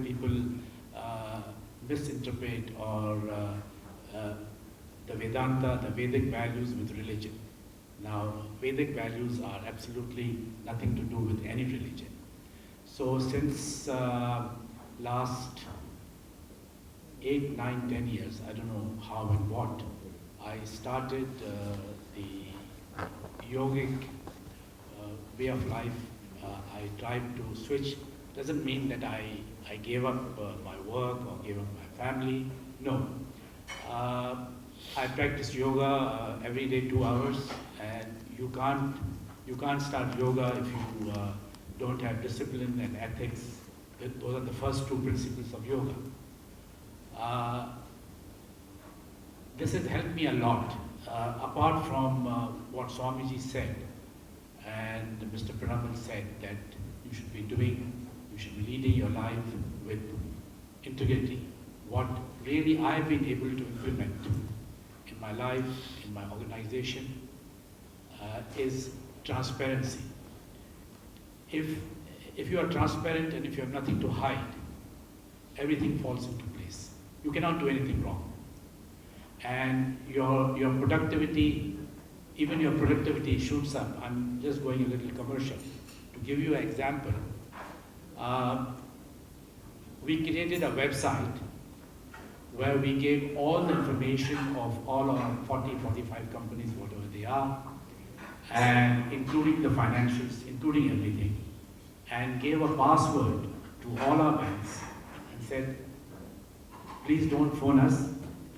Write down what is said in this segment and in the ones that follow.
people uh, misinterpret or the Vedanta, the Vedic values with religion. Now, Vedic values are absolutely nothing to do with any religion. So since last 8, 9, 10 years, I don't know how and what, I started the yogic way of life. I tried to switch. Doesn't mean that I gave up my work or gave up my family. No. I practice yoga every day 2 hours, and you can't start yoga if you don't have discipline and ethics. Those are the first two principles of yoga. This has helped me a lot. Apart from what Swamiji said and Mr. Pranamal said, that you should be leading your life with integrity. What really I've been able to implement in my life, in my organization, is transparency. If you are transparent and if you have nothing to hide, everything falls into place. You cannot do anything wrong. And your productivity, even your productivity shoots up. I'm just going a little commercial. To give you an example, we created a website where we gave all the information of all our 40, 45 companies, whatever they are, and including the financials, including everything, and gave a password to all our banks and said, please don't phone us.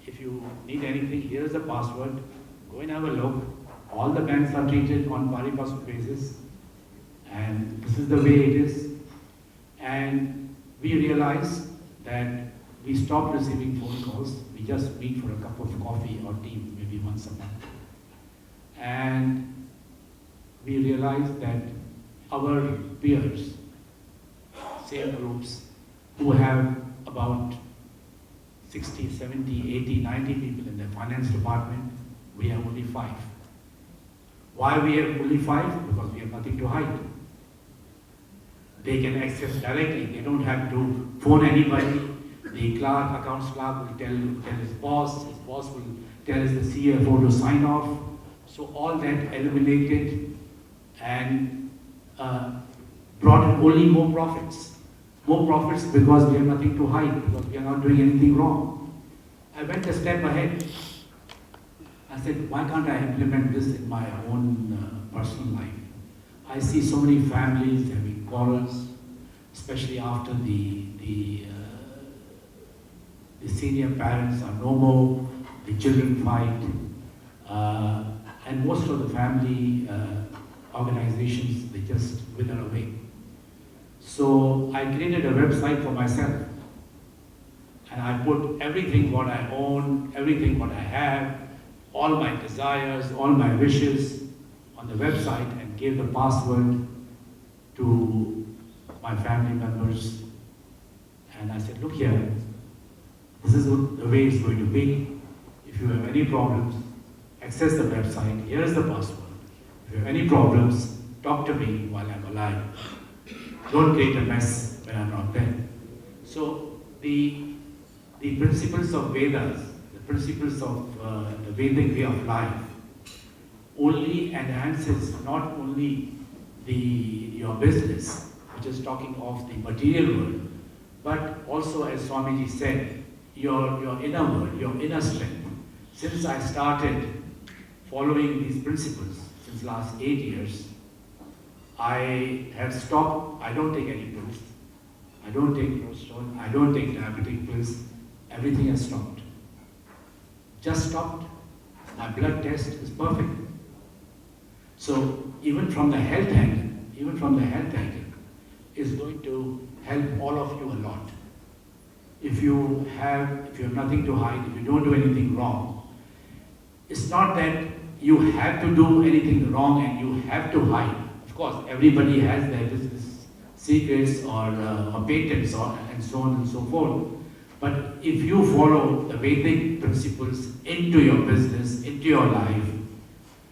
If you need anything, here is the password. Go and have a look. All the banks are treated on pari passu basis, and this is the way it is. And we realized that we stopped receiving phone calls. We just meet for a cup of coffee or tea, maybe once a month. And we realized that our peers, same groups, who have about 60, 70, 80, 90 people in the finance department, we have only 5. Why we have only 5? Because we have nothing to hide. They can access directly. They don't have to phone anybody. The accounts clerk will tell his boss will tell the CFO to sign off. So all that eliminated and brought in only more profits. More profits because we have nothing to hide, because we are not doing anything wrong. I went a step ahead. I said, why can't I implement this in my own personal life? I see so many families having quarrels, especially after the senior parents are no more, the children fight, and most of the family organizations, they just wither away. So I created a website for myself, and I put everything what I own, everything what I have, all my desires, all my wishes on the website, and gave the password to my family members. And I said, look here, this is the way it's going to be. If you have any problems, access the website, here is the password. If you have any problems, talk to me while I'm alive. Don't create a mess when I'm not there. So the principles of Vedas, the principles of the Vedic way of life, only enhances not only your business, which is talking of the material world, but also, as Swamiji said, your inner world, your inner strength. Since I started following these principles since last 8 years, I have stopped. I don't take any pills. I don't take cholesterol. I don't take diabetic pills. Everything has stopped. Just stopped. My blood test is perfect. So even from the health angle, is going to help all of you a lot. If you have nothing to hide, if you don't do anything wrong, it's not that you have to do anything wrong and you have to hide. Of course, everybody has their business secrets or patents and so on and so forth. But if you follow the Vedic principles into your business, into your life,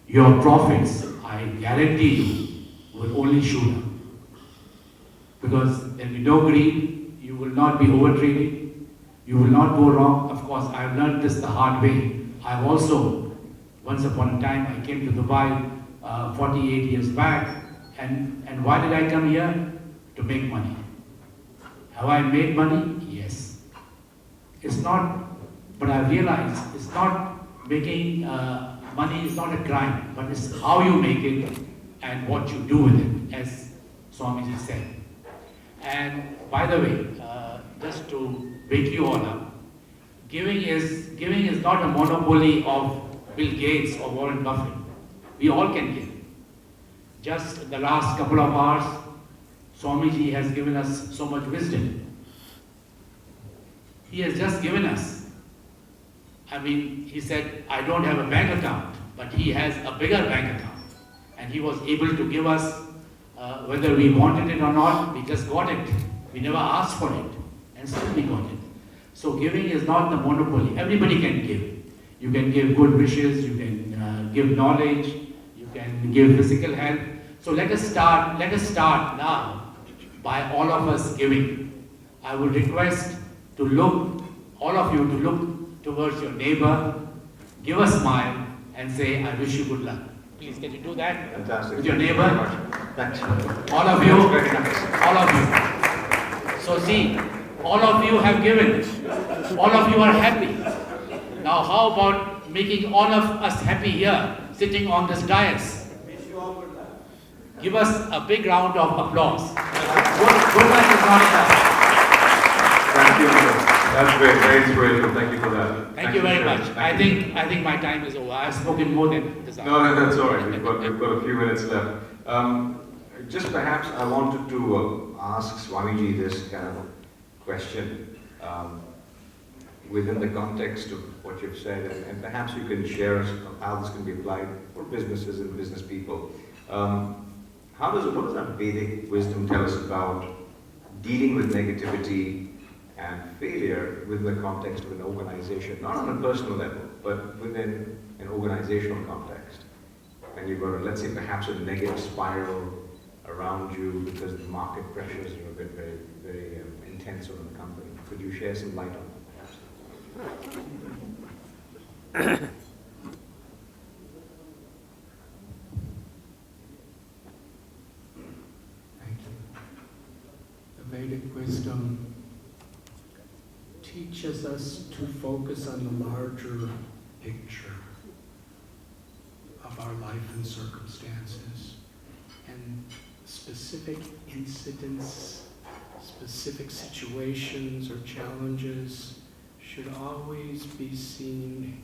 your profits, I guarantee you, will only shoot up. Because there will be no greed, you will not be overtrading. You will not go wrong. Of course, I've learned this the hard way. I've also, once upon a time, I came to Dubai 48 years back. And why did I come here? To make money. Have I made money? Yes. It's not, but I realized it's not making money is not a crime, but it's how you make it and what you do with it, as Swamiji said. And by the way, just to wake you all up, giving is not a monopoly of Bill Gates or Warren Buffett. We all can give. Just in the last couple of hours, Swamiji has given us so much wisdom. He has just given us. I mean, he said, I don't have a bank account, but he has a bigger bank account. And he was able to give us, whether we wanted it or not, we just got it. We never asked for it, and still we got it. So giving is not the monopoly. Everybody can give. You can give good wishes, you can give knowledge, you can give physical help. So let us start now by all of us giving. I would request to look, all of you to look towards your neighbor, give a smile and say, I wish you good luck. Please, can you do that? Fantastic. With your neighbor? Thanks. All of you, all of you. So see, all of you have given. All of you are happy. Now how about making all of us happy here, sitting on this dais? Give us a big round of applause. Good luck is not enough. Thank you. That's great. Very inspirational. Thank you for that. Thank you very much. I think my time is over. I've spoken more than this. No, that's all right. We've got a few minutes left. Just perhaps I wanted to ask Swamiji this kind of question within the context of what you've said, and perhaps you can share us how this can be applied for businesses and business people. What does that Vedic wisdom tell us about dealing with negativity and failure within the context of an organization, not on a personal level, but within an organizational context? And you've got, let's say, perhaps a negative spiral around you because the market pressures are a bit very, very intense on the company. Could you share some light on that, perhaps? Vedic wisdom teaches us to focus on the larger picture of our life and circumstances, and specific incidents, specific situations or challenges should always be seen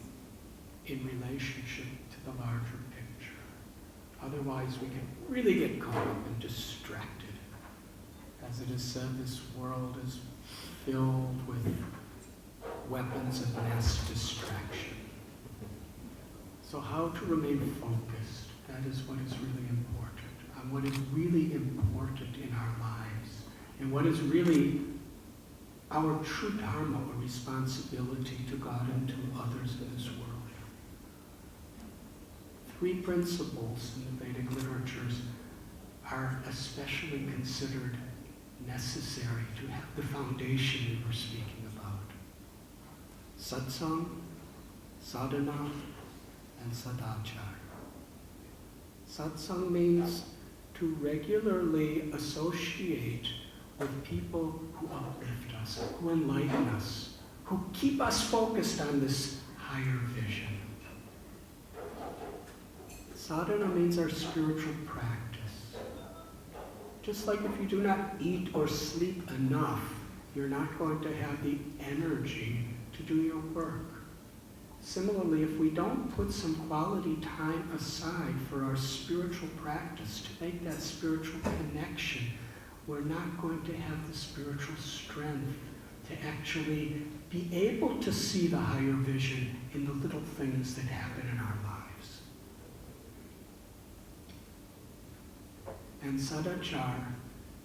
in relationship to the larger picture. Otherwise, we can really get caught up and distracted. As it is said, this world is filled with weapons of mass distraction. So how to remain focused, that is what is really important. And what is really important in our lives, and what is really our true dharma, or responsibility to God and to others in this world. 3 principles in the Vedic literatures are especially considered necessary to have the foundation we were speaking about. Satsang, sadhana, and sadachar. Satsang means to regularly associate with people who uplift us, who enlighten us, who keep us focused on this higher vision. Sadhana means our spiritual practice. Just like if you do not eat or sleep enough, you're not going to have the energy to do your work. Similarly, if we don't put some quality time aside for our spiritual practice to make that spiritual connection, we're not going to have the spiritual strength to actually be able to see the higher vision in the little things that happen in our lives. And sadachar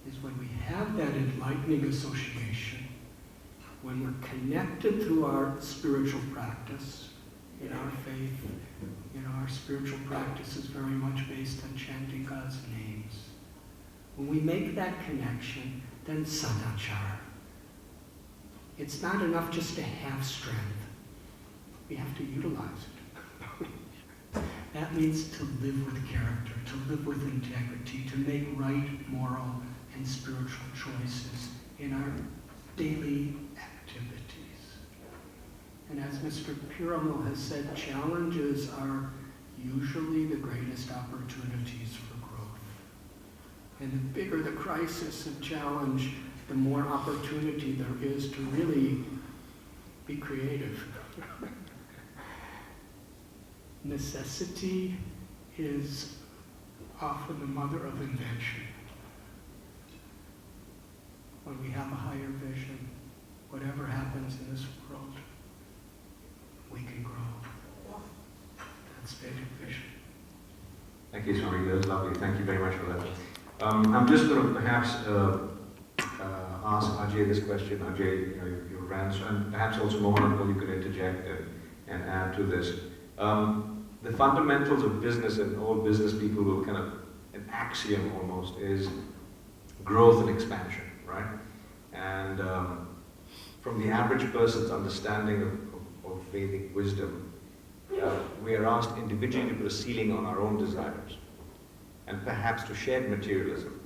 is when we have that enlightening association, when we're connected through our spiritual practice. In our faith, our spiritual practice is very much based on chanting God's names. When we make that connection, then sadachar, it's not enough just to have strength. We have to utilize it. That means to live with character, to live with integrity, to make right moral and spiritual choices in our daily activities. And as Mr. Piramal has said, challenges are usually the greatest opportunities for growth. And the bigger the crisis and challenge, the more opportunity there is to really be creative. Necessity is often the mother of invention. When we have a higher vision, whatever happens in this world, we can grow. That's Vedic vision. Thank you, Swami. That was lovely. Thank you very much for that. I'm just going to perhaps ask Ajay this question. Ajay, your answer, and perhaps also Mohan, you could interject and add to this. The fundamentals of business, and all business people will kind of, an axiom almost, is growth and expansion, right? And from the average person's understanding of Vedic wisdom, we are asked individually to put a ceiling on our own desires, and perhaps to shared materialism.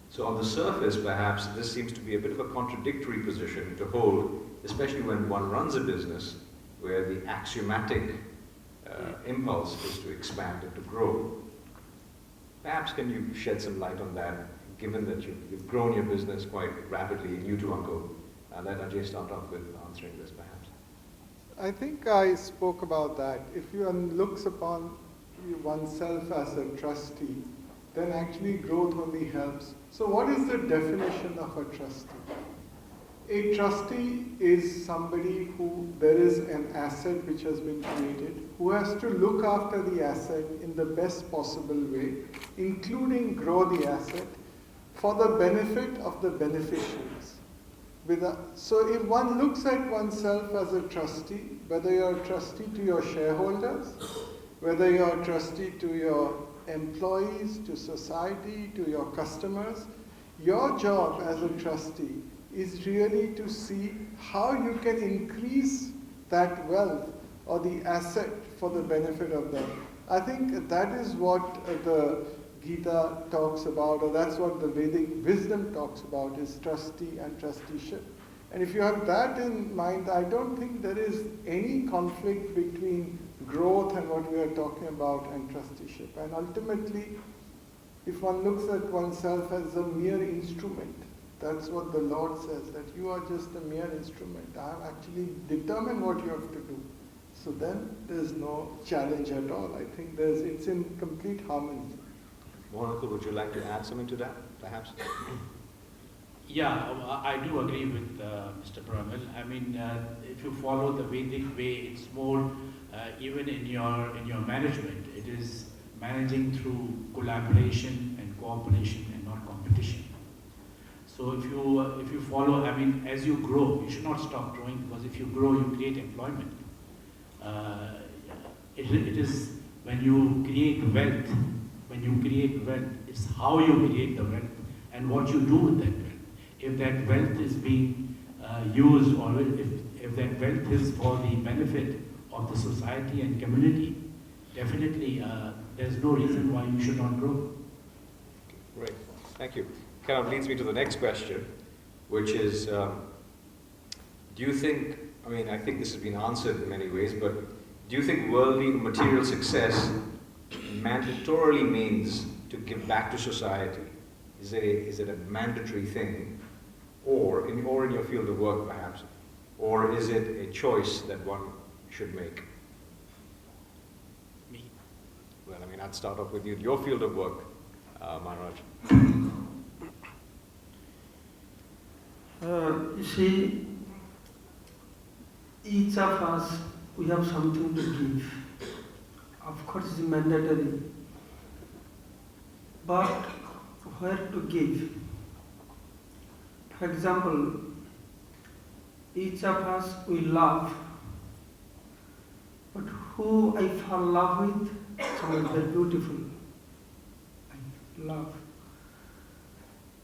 So on the surface, perhaps, this seems to be a bit of a contradictory position to hold, especially when one runs a business where the axiomatic impulse is to expand and to grow. Perhaps can you shed some light on that, given that you've grown your business quite rapidly, new to Uncle? Let Ajay start off with answering this, perhaps. I think I spoke about that. If one looks upon oneself as a trustee, then actually growth only helps. So what is the definition of a trustee? A trustee is somebody who, there is an asset which has been created, who has to look after the asset in the best possible way, including grow the asset for the benefit of the beneficiaries. So if one looks at oneself as a trustee, whether you're a trustee to your shareholders, whether you're a trustee to your employees, to society, to your customers, your job as a trustee is really to see how you can increase that wealth or the asset for the benefit of them. I think that is what the Gita talks about, or that's what the Vedic wisdom talks about, is trustee and trusteeship. And if you have that in mind, I don't think there is any conflict between growth and what we are talking about and trusteeship. And ultimately, if one looks at oneself as a mere instrument, that's what the Lord says, that you are just a mere instrument. I have actually determined what you have to do. So then there's no challenge at all. I think it's in complete harmony. Mohan, would you like to add something to that, perhaps? Yeah, I do agree with Mr. Piramal. I mean, if you follow the Vedic way, it's more, even in your management, it is managing through collaboration and cooperation and not competition. So if you follow, I mean, as you grow, you should not stop growing, because if you grow, you create employment. It is when you create wealth, it's how you create the wealth and what you do with that wealth. If that wealth is being used, or if that wealth is for the benefit of the society and community, definitely there's no reason why you should not grow. Great, thank you. Kind of leads me to the next question, which is, do you think, I mean, I think this has been answered in many ways, but do you think worldly material success mandatorily means to give back to society? Is it a mandatory thing, or in your field of work perhaps, or is it a choice that one should make? Me. Well, I mean, I'd start off with you. Your field of work, Maharaj. You see, each of us, we have something to give. Of course, it's mandatory. But where to give? For example, each of us, we love. But who I fall in love with, someone very beautiful. I love.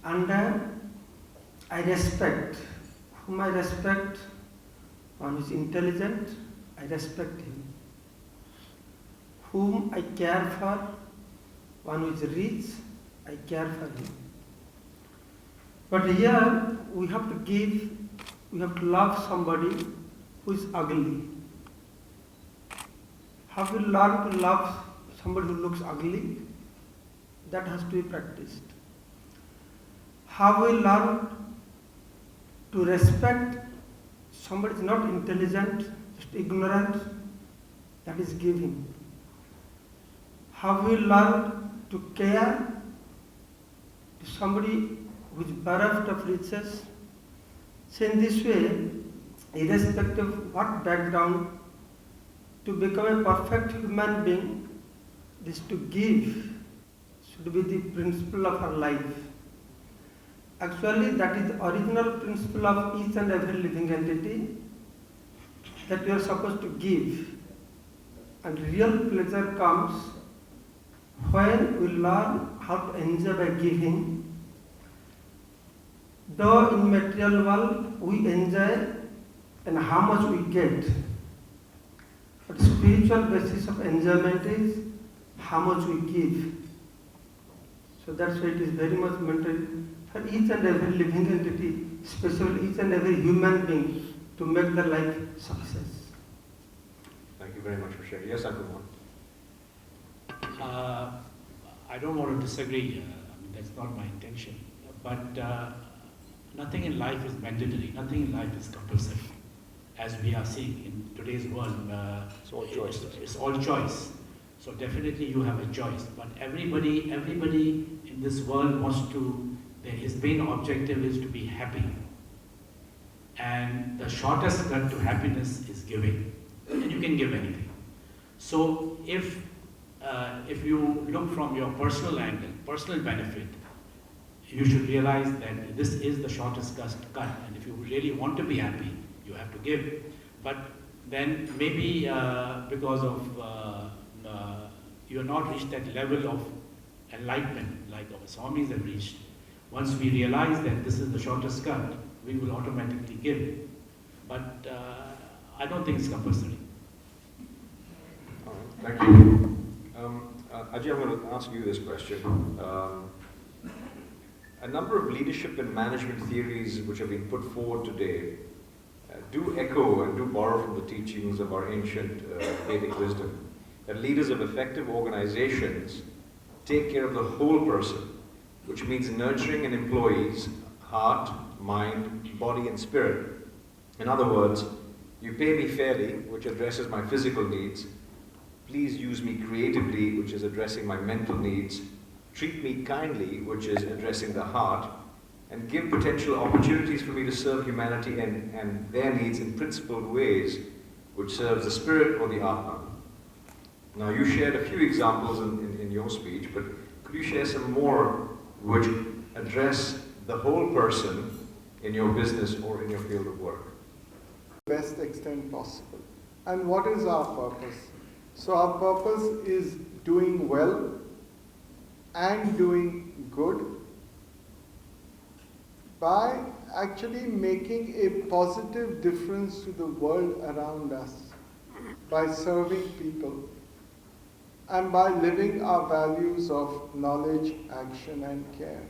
And I respect whom I respect, one who is intelligent, I respect him. Whom I care for, one who is rich, I care for him. But here we have to love somebody who is ugly. Have we learned to love somebody who looks ugly? That has to be practiced. Have we learned to respect somebody who is not intelligent, just ignorant? That is giving. Have we learned to care to somebody who is bereft of riches? So in this way, irrespective of what background, to become a perfect human being, this to give should be the principle of our life. Actually, that is the original principle of each and every living entity, that we are supposed to give. And real pleasure comes when we learn how to enjoy by giving. Though in material world we enjoy and how much we get, but spiritual basis of enjoyment is how much we give. So that's why it is very much mandatory for each and every living entity, especially each and every human being, to make their life success. Thank you very much for sharing. Yes, Akuman. I don't want to disagree. That's not my intention. But nothing in life is mandatory. Nothing in life is compulsory. As we are seeing in today's world, it's all choice. It's all choice. So definitely you have a choice. But everybody in this world wants to. His main objective is to be happy. And the shortest cut to happiness is giving. And you can give anything. So if you look from your personal angle, personal benefit, you should realize that this is the shortest cut. And if you really want to be happy, you have to give. But then maybe because of you have not reached that level of enlightenment like our Swamis have reached, once we realize that this is the shortest cut, we will automatically give. But I don't think it's compulsory. All right, thank you. Ajay, I'm going to ask you this question. A number of leadership and management theories which have been put forward today do echo and do borrow from the teachings of our ancient Vedic wisdom, that leaders of effective organizations take care of the whole person, which means nurturing an employee's heart, mind, body, and spirit. In other words, you pay me fairly, which addresses my physical needs. Please use me creatively, which is addressing my mental needs. Treat me kindly, which is addressing the heart. And give potential opportunities for me to serve humanity and their needs in principled ways, which serves the spirit or the Atma. Now, you shared a few examples in your speech, but could you share some more which address the whole person in your business or in your field of work? Best extent possible. And what is our purpose? So our purpose is doing well and doing good by actually making a positive difference to the world around us, by serving people, and by living our values of knowledge, action, and care.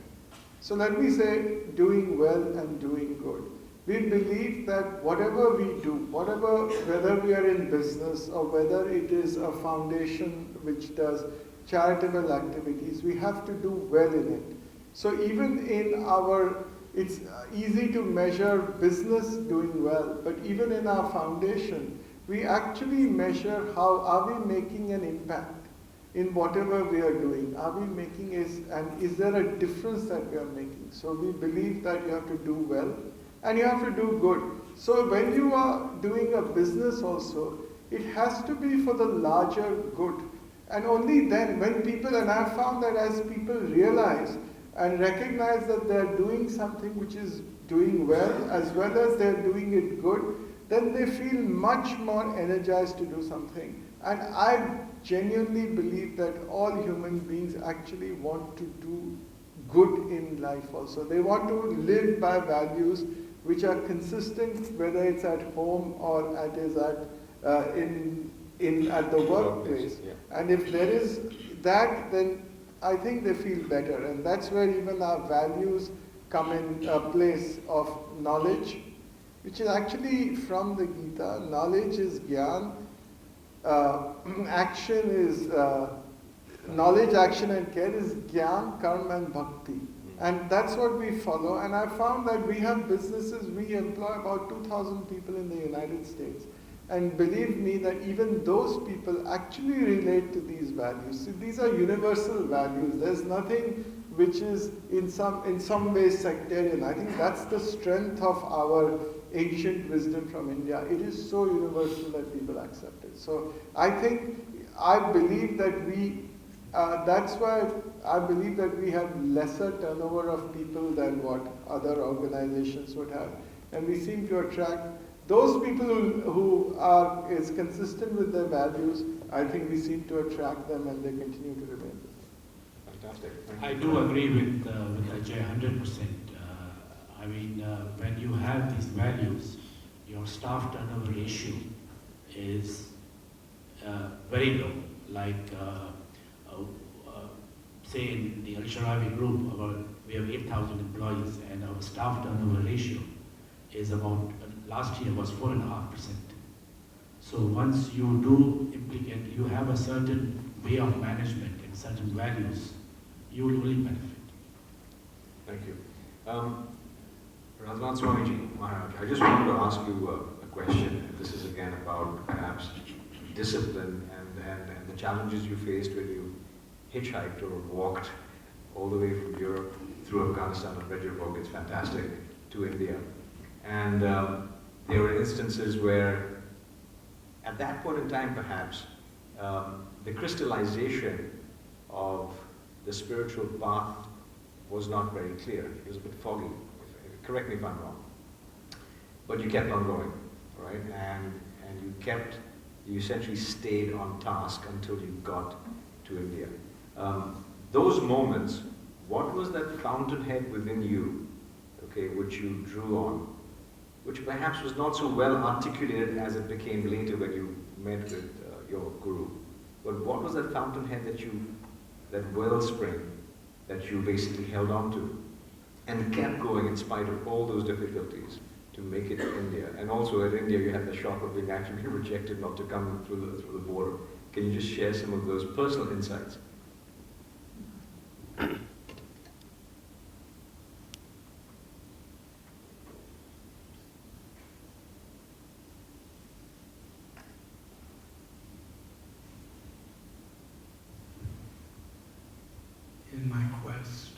So let me say, doing well and doing good. We believe that whatever we do, whether we are in business or whether it is a foundation which does charitable activities, we have to do well in it. So even in it's easy to measure business doing well, but even in our foundation, we actually measure how are we making an impact in whatever we are doing. Are we making and is there a difference that we are making? So we believe that you have to do well and you have to do good. So when you are doing a business also, it has to be for the larger good. And only then, when people, and I've found that as people realize and recognize that they're doing something which is doing well as they're doing it good, then they feel much more energized to do something. And I genuinely believe that all human beings actually want to do good in life also. They want to live by values which are consistent whether it's at home or at the workplace. Yeah. And if there is that, then I think they feel better. And that's where even our values come in a place of knowledge, which is actually from the Gita. Knowledge is Gyan, action is knowledge, action and care is Gyan, Karma and Bhakti. And that's what we follow. And I found that we have businesses, we employ about 2,000 people in the United States. And believe me that even those people actually relate to these values. See, these are universal values. There's nothing which is in some ways sectarian. I think that's the strength of our ancient wisdom from India. It is so universal that people accept it. So I believe that that's why I believe that we have lesser turnover of people than what other organizations would have. And we seem to attract those people who are consistent with their values. I think we seem to attract them and they continue to remain. Fantastic. I do agree with Ajay 100%. I mean, when you have these values, your staff turnover ratio is very low. Like, say in the Al-Sharawi group, we have 8,000 employees, and our staff turnover ratio is about, last year was 4.5%. So once you do implicate, you have a certain way of management and certain values, you will really benefit. Thank you. Razvan Swamiji Maharaj, I just wanted to ask you a question. This is again about perhaps discipline and the challenges you faced when you hitchhiked or walked all the way from Europe through Afghanistan, and read your book, it's fantastic, to India. And there were instances where, at that point in time perhaps, the crystallization of the spiritual path was not very clear. It was a bit foggy. Correct me if I'm wrong. But you kept on going, right? And you essentially stayed on task until you got to India. Those moments, what was that fountainhead within you, okay, which you drew on, which perhaps was not so well articulated as it became later when you met with your guru? But what was that fountainhead that wellspring that you basically held on to and kept going in spite of all those difficulties to make it to India? And also at India you had the shock of being actually rejected not to come through the border. Can you just share some of those personal insights? In my quest,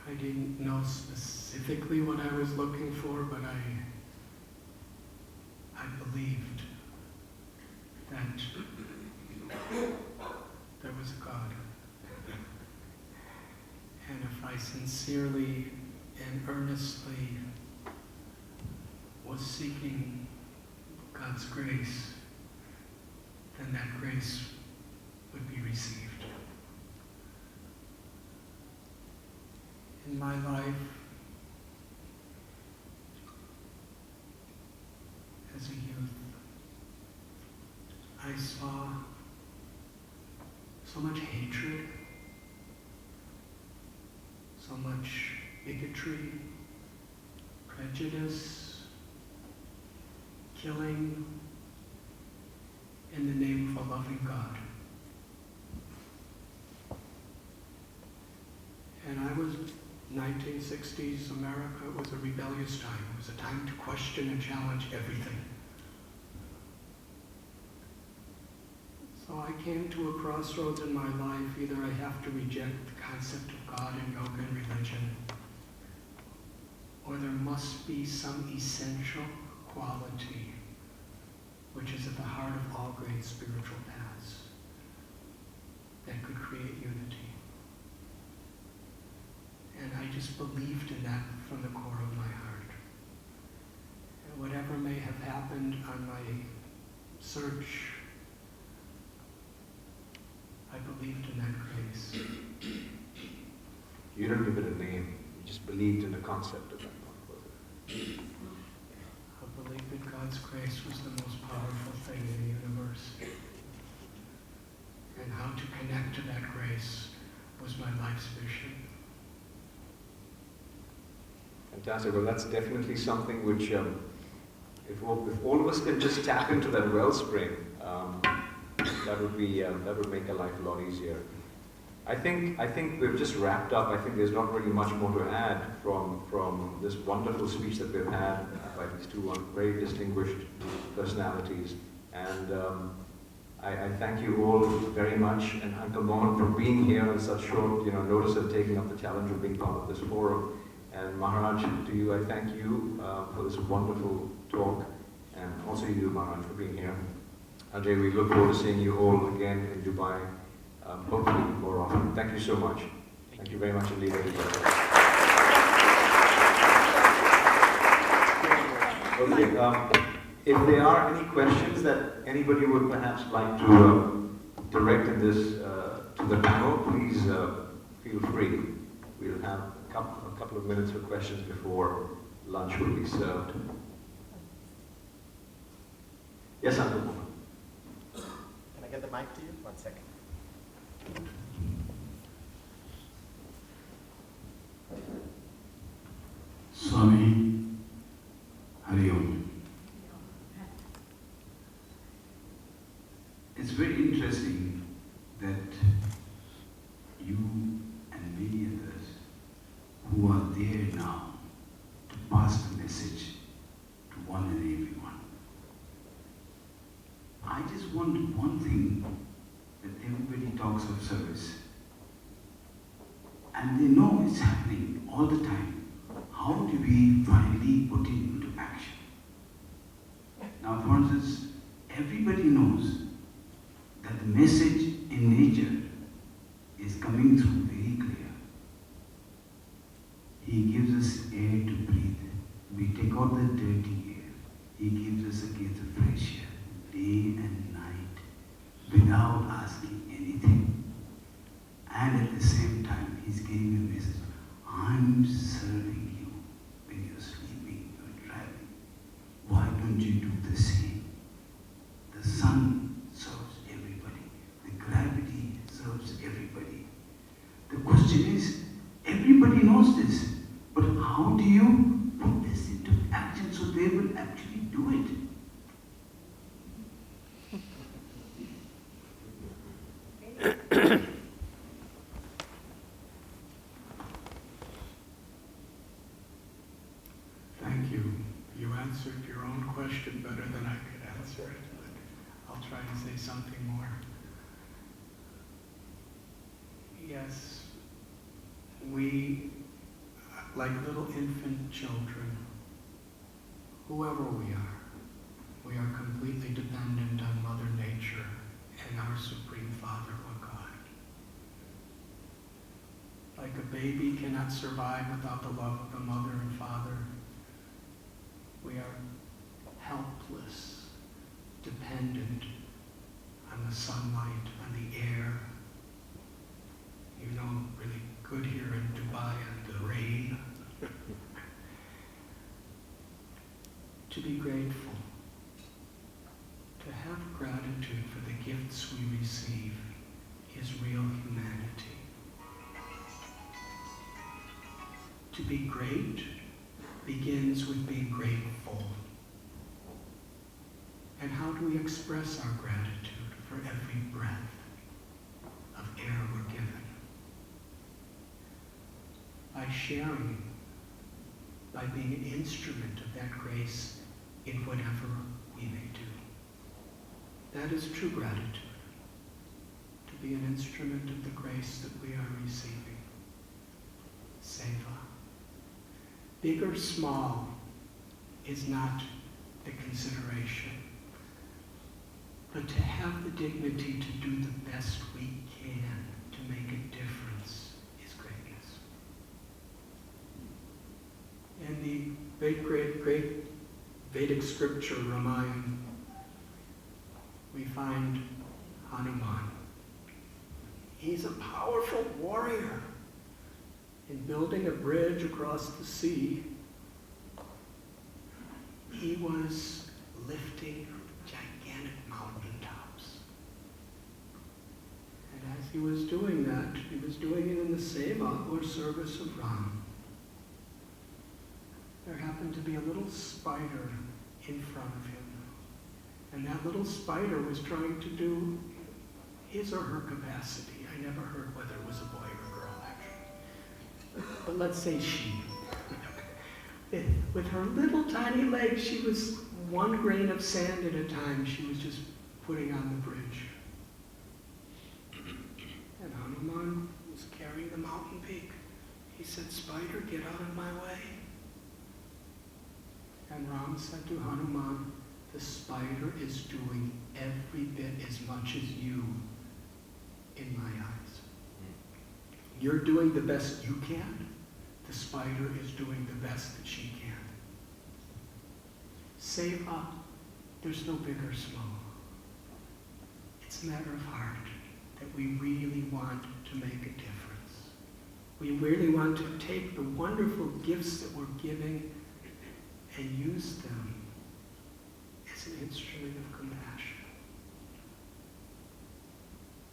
I didn't know specifically what I was looking for, but I believed that there was a God. And if I sincerely and earnestly was seeking God's grace, then that grace would be received. In my life, as a youth, I saw so much hatred, so much bigotry, prejudice, killing in the name of a loving God. And I was 1960s America was a rebellious time. It was a time to question and challenge everything. So I came to a crossroads in my life. Either I have to reject the concept of God and yoga and religion, or there must be some essential quality which is at the heart of all great spiritual paths that could create unity. And I just believed in that from the core of my heart. And whatever may have happened on my search, I believed in that grace. You don't give it a name. You just believed in a concept at that point, was it? I believe that God's grace was the most powerful thing in the universe. And how to connect to that grace was my life's mission. Fantastic. Well, that's definitely something which, if all of us can just tap into that wellspring, that would make a life a lot easier. I think we've just wrapped up. I think there's not really much more to add from this wonderful speech that we've had by these two very distinguished personalities. And I thank you all very much, and Uncle Mohan for being here on such short notice and taking up the challenge of being part of this forum. And Maharaj, to you, I thank you for this wonderful talk, and also you, Maharaj, for being here. Ajay, we look forward to seeing you all again in Dubai, hopefully more often. Thank you so much. Thank you very much indeed, everybody. Okay, if there are any questions that anybody would perhaps like to direct in this to the panel, please feel free. We'll have a couple of minutes for questions before lunch will be served. Yes, Uncle Mohan. Can I get the mic to you? 1 second. Swami, Hari Om. It's very interesting that you and many others who are there now to pass the message to one and everyone. I just want one thing, that everybody talks of service. And they know it's happening all the time. How do we finally put it into action? Now, for instance, everybody knows that the message in nature is coming through very clear. He gives us air to breathe. We take out the dirty air. He gives us again the fresh air, day and night, without asking anything. And at the same time, he's giving a message. I'm serving you when you're sleeping, you're driving. Why don't you do the same? The sun serves everybody. The gravity serves everybody. The question is, everybody knows this, but how do you put this into action so they will actually do it? Thank you. You answered your own question better than I could answer it, but I'll try to say something more. Yes, we, like little infant children, whoever we are completely dependent on Mother Nature and our Supreme Father or God. Like a baby cannot survive without the love of the mother and father, we are helpless, dependent on the sunlight, on the air. You know, really good here in Dubai and the rain. To be grateful, to have gratitude for the gifts we receive is real humanity. To be great begins with being grateful. And how do we express our gratitude for every breath of air we're given? By sharing, by being an instrument of that grace in whatever we may do. That is true gratitude, to be an instrument of the grace that we are receiving. Seva. Big or small is not the consideration, but to have the dignity to do the best we can to make a difference is greatness. In the great Vedic scripture, Ramayana, we find Hanuman. He's a powerful warrior. In building a bridge across the sea, he was lifting gigantic mountaintops. And as he was doing that, he was doing it in the seva, or service of Ram. There happened to be a little spider in front of him. And that little spider was trying to do his or her capacity. I never heard whether it was a boy or a girl, actually. But let's say she. With her little tiny legs, she was one grain of sand at a time. She was just putting on the bridge. And Hanuman was carrying the mountain peak. He said, "Spider, get out of my way." And Ram said to Hanuman, "The spider is doing every bit as much as you in my eyes. You're doing the best you can. The spider is doing the best that she can." Seva, there's no big or small. It's a matter of heart that we really want to make a difference. We really want to take the wonderful gifts that we're giving and use them as an instrument of compassion.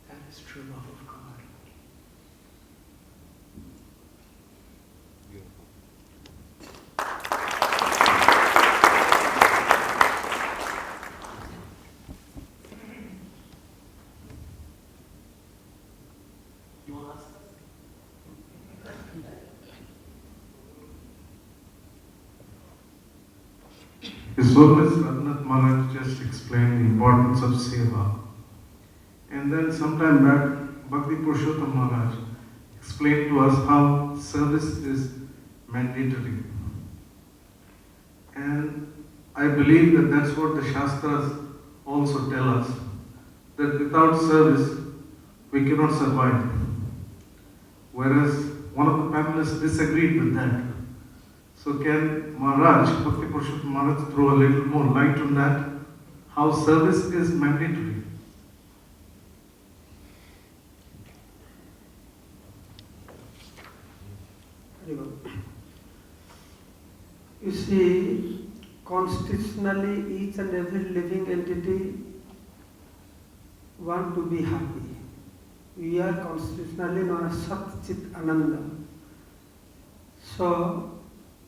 That is true love of God. You want us? His Holiness Raghunath Maharaj just explained the importance of seva. And then sometime back, Bhakti Purushottam Maharaj explained to us how service is mandatory. And I believe that that's what the Shastras also tell us, that without service, we cannot survive. Whereas one of the panelists disagreed with that. So can Maharaj, Bhakti Purushottam Maharaj, throw a little more light on that? How service is mandatory? You see, constitutionally, each and every living entity want to be happy. We are constitutionally known as Sat Chit Ananda. So,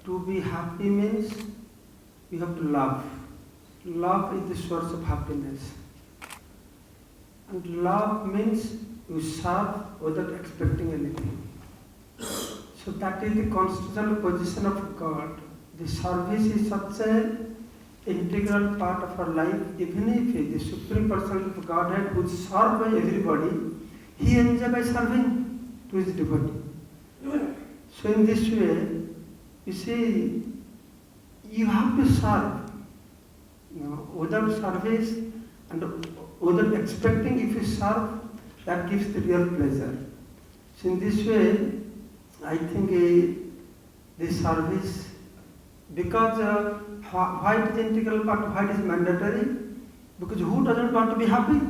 to be happy means we have to love. Love is the source of happiness. And love means you serve without expecting anything. So that is the constitutional position of God. The service is such an integral part of our life. Even if the Supreme Personality of Godhead who is served by everybody, he enjoys by serving to his devotee. So in this way, you see, you have to serve. Without service and without expecting, if you serve, that gives the real pleasure. So in this way, I think the service, because why it is integral part, why it is mandatory? Because who doesn't want to be happy?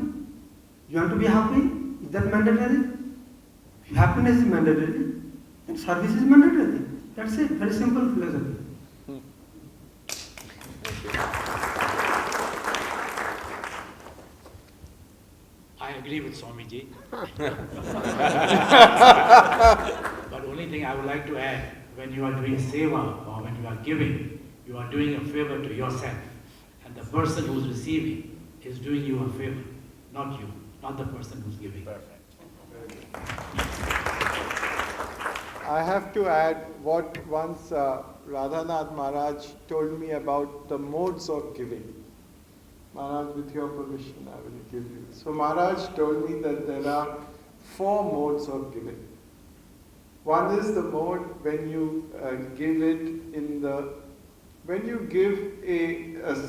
You want to be happy? Is that mandatory? If happiness is mandatory, then service is mandatory. That's it. Very simple philosophy. I agree with Swamiji. But only thing I would like to add, when you are doing seva or when you are giving, you are doing a favor to yourself. And the person who is receiving is doing you a favor, not you, not the person who is giving. Perfect. I have to add what once Radhanath Maharaj told me about the modes of giving. Maharaj, with your permission, I will give you. So Maharaj told me that there are 4 modes of giving. One is the mode when you give it in the, when you give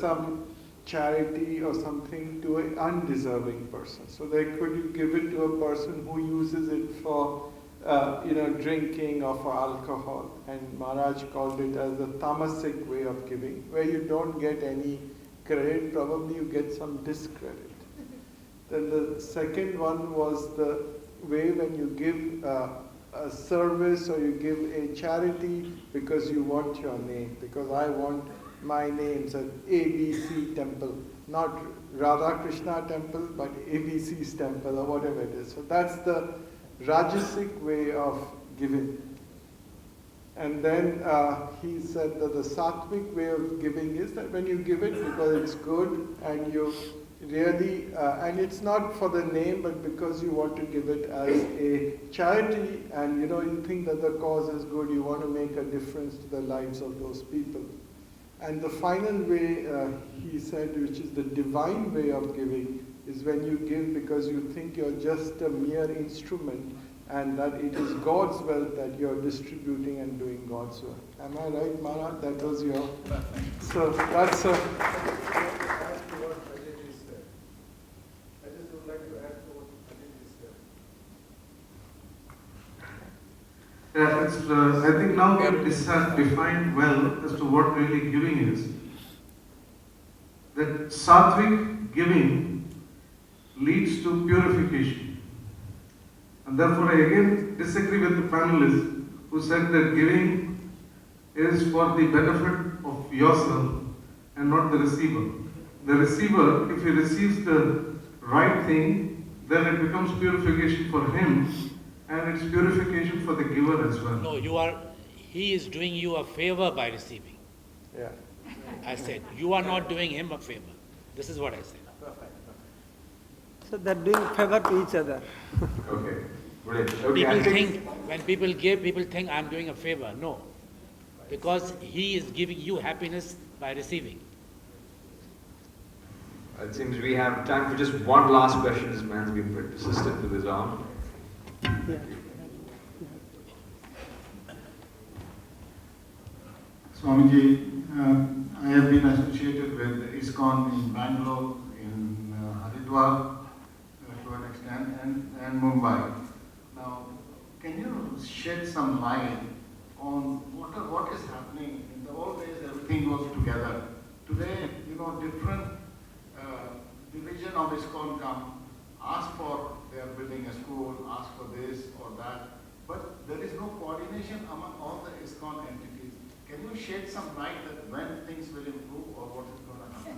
some charity or something to an undeserving person. So could you give it to a person who uses it for drinking or for alcohol, and Maharaj called it as the tamasic way of giving, where you don't get any credit, probably you get some discredit. Then the second one was the way when you give a service or you give a charity because you want your name, because I want my name's at ABC temple, not Radha Krishna temple, but ABC's temple or whatever it is. So that's the Rajasic way of giving. And then he said that the Sattvic way of giving is that when you give it because it's good and you really, and it's not for the name, but because you want to give it as a charity, and you think that the cause is good, you want to make a difference to the lives of those people. And the final way, he said, which is the divine way of giving, is when you give because you think you're just a mere instrument and that it is God's wealth that you're distributing and doing God's work. Am I right, Maharaj? That was your... Perfect. So that's a... I think now this has defined well as to what really giving is. That sattvic giving leads to purification. And therefore I again disagree with the panelists who said that giving is for the benefit of yourself and not the receiver. The receiver, if he receives the right thing, then it becomes purification for him. And it's purification for the giver as well. No, he is doing you a favor by receiving. Yeah. I said, you are not doing him a favor. This is what I said. Perfect. So they're doing favor to each other. Okay, brilliant. Okay, People think, when people give, people think I'm doing a favor. No. Because he is giving you happiness by receiving. It seems we have time for just one last question. This man's been pretty persistent with his arm. Yeah. Swamiji, I have been associated with ISKCON in Bangalore, in Haridwar to an extent, and Mumbai. Now, can you shed some light on what is happening? In the old days, everything was together. Today, different division of ISKCON come, ask for, they are building a school, ask for this or that, but there is no coordination among all the ISKCON entities. Can you shed some light that when things will improve or what is going to happen?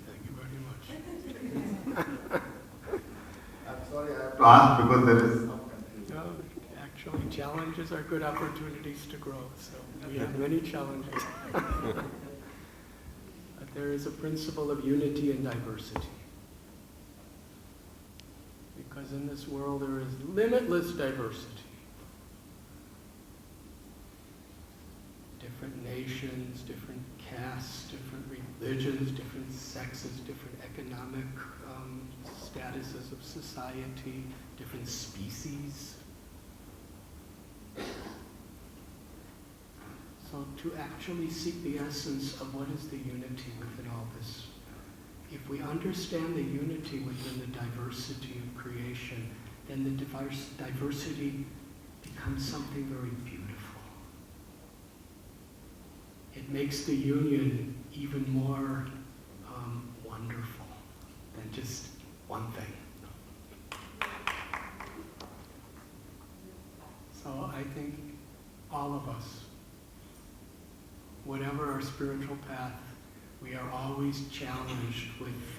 Thank you very much. I'm sorry, I have to ask because there is some confusion. No, actually, challenges are good opportunities to grow, so we have many challenges. But there is a principle of unity and diversity. Because in this world there is limitless diversity. Different nations, different castes, different religions, different sexes, different economic statuses of society, different species. So to actually seek the essence of what is the unity within all this, if we understand the unity within the diversity of creation, then the diversity becomes something very beautiful. It makes the union even more wonderful than just one thing. So I think all of us, whatever our spiritual path, we are always challenged with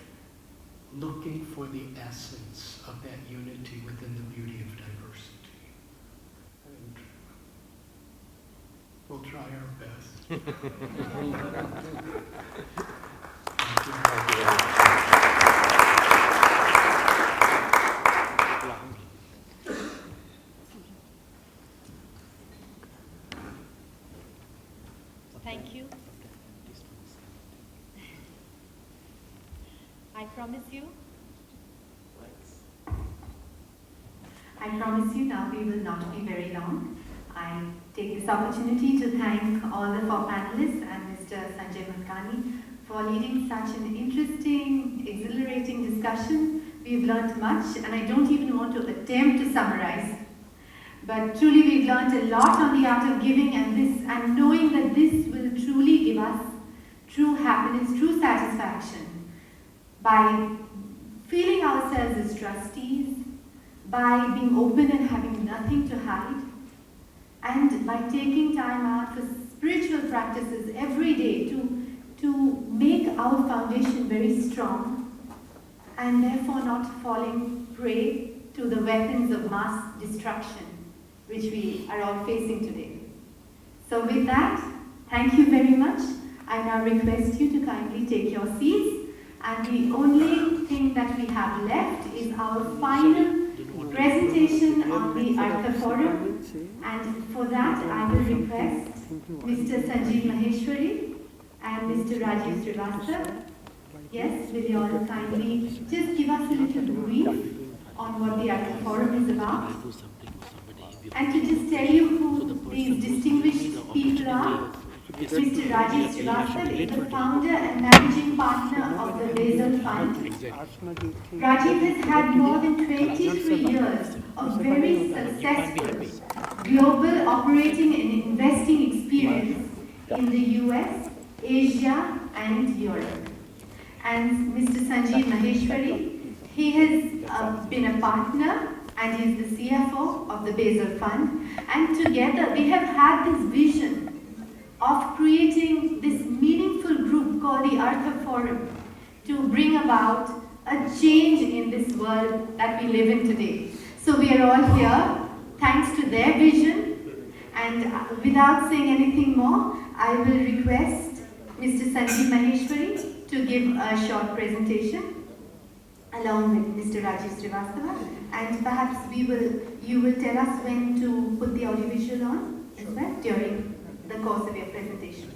looking for the essence of that unity within the beauty of diversity. And we'll try our best. Thank you. Thank you very much. Thank you. I promise you now we will not be very long. I take this opportunity to thank all the four panelists and Mr. Sanjay Matkani for leading such an interesting, exhilarating discussion. We've learned much and I don't even want to attempt to summarize. But truly we've learned a lot on the art of giving, and knowing that this will truly give us true happiness, true satisfaction by feeling ourselves as trustees, by being open and having nothing to hide, and by taking time out for spiritual practices every day to make our foundation very strong, and therefore not falling prey to the weapons of mass destruction which we are all facing today. So with that, thank you very much. I now request you to kindly take your seats, and the only thing that we have left is our final presentation on the Artha Forum, and for that I will request Mr. Sanjeev Maheshwari and Mr. Rajiv Srivastava. Yes, will you all kindly just give us a little brief on what the Artha Forum is about, and to just tell you who these distinguished people are. Mr. Rajiv Srivastava is the founder and managing partner of the Basil Fund. Rajiv has had more than 23 years of very successful global operating and investing experience in the US, Asia and Europe. And Mr. Sanjeev Maheshwari, he has been a partner and he is the CFO of the Basil Fund. And together we have had this vision of creating this meaningful group called the Artha Forum to bring about a change in this world that we live in today. So we are all here thanks to their vision, and without saying anything more, I will request Mr. Sanjeev Maheshwari to give a short presentation along with Mr. Rajiv Srivastava, and perhaps you will tell us when to put the audiovisual on as well during the course of your presentation.